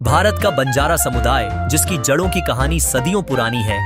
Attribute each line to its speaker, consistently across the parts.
Speaker 1: भारत का बंजारा समुदाय, जिसकी जड़ों की कहानी सदियों पुरानी है,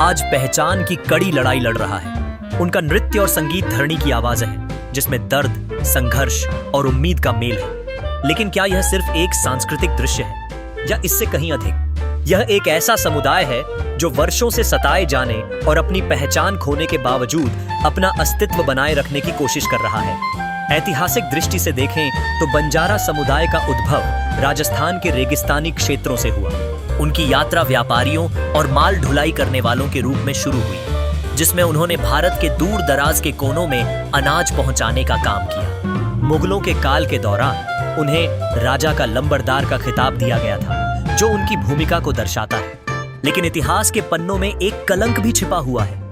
Speaker 1: आज पहचान की कड़ी लड़ाई लड़ रहा है। उनका नृत्य और संगीत धरणी की आवाज है, जिसमें दर्द, संघर्ष और उम्मीद का मेल है। लेकिन क्या यह सिर्फ एक सांस्कृतिक दृश्य है या इससे कहीं अधिक? यह एक ऐसा समुदाय है जो वर्षों से सताए जाने और अपनी पहचान खोने के बावजूद अपना अस्तित्व बनाए रखने की कोशिश कर रहा है। ऐतिहासिक दृष्टि से देखें तो बंजारा समुदाय का उद्भव राजस्थान के रेगिस्तानी क्षेत्रों से हुआ। उनकी यात्रा व्यापारियों और माल ढुलाई करने वालों के रूप में शुरू हुई, जिसमें उन्होंने भारत के दूर दराज के कोनों में अनाज पहुंचाने का काम किया। मुगलों के काल के दौरान उन्हें राजा का लंबरदार का खिताब दिया गया था, जो उनकी भूमिका को दर्शाता है। लेकिन इतिहास के पन्नों में एक कलंक भी छिपा हुआ है,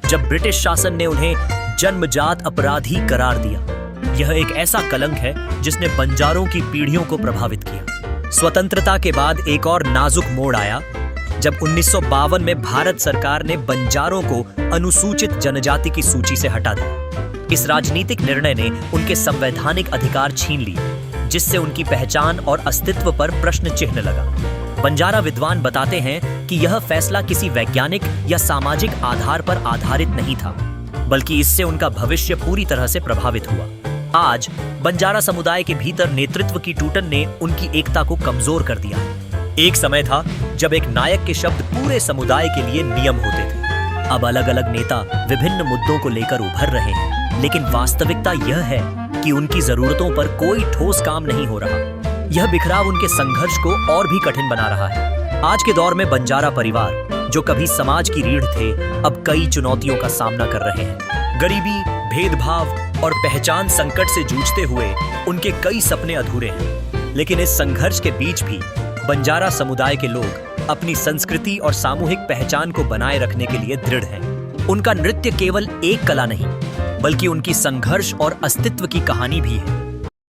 Speaker 1: जब ब्रिटिश शासन ने उन्हें जन्मजात अपराधी करार दिया। यह एक ऐसा कलंक है जिसने बंजारों की पीढ़ियों को प्रभावित किया। स्वतंत्रता के बाद एक और नाजुक मोड़ आया, जब 1952 में भारत सरकार ने बंजारों को अनुसूचित जनजाति की सूची से हटा दिया। इस राजनीतिक निर्णय ने उनके संवैधानिक अधिकार छीन लिए, जिससे उनकी पहचान और अस्तित्व पर प्रश्न चिन्ह लगा। बंजारा विद्वान बताते हैं कि यह फैसला किसी वैज्ञानिक या सामाजिक आधार पर आधारित नहीं था, बल्कि इससे उनका भविष्य पूरी तरह से प्रभावित हुआ। आज बंजारा समुदाय के भीतर नेतृत्व की टूटन ने उनकी एकता को कमजोर कर दिया है। एक समय था जब एक नायक के शब्द पूरे समुदाय के लिए नियम होते थे। अब अलग अलग नेता विभिन्न मुद्दों को लेकर उभर रहे हैं, लेकिन वास्तविकता यह है कि उनकी जरूरतों पर कोई ठोस काम नहीं हो रहा। यह बिखराव उनके संघर्ष को और भी कठिन बना रहा है। आज के दौर में बंजारा परिवार, जो कभी समाज की रीढ़ थे, अब कई चुनौतियों का सामना कर रहे हैं। गरीबी, भेदभाव और पहचान संकट से जूझते हुए उनके कई सपने अधूरे हैं। लेकिन इस संघर्ष के बीच भी बंजारा समुदाय के लोग अपनी संस्कृति और सामूहिक पहचान को बनाए रखने के लिए दृढ़ हैं। उनका नृत्य केवल एक कला नहीं, बल्कि उनकी संघर्ष और अस्तित्व की कहानी भी है।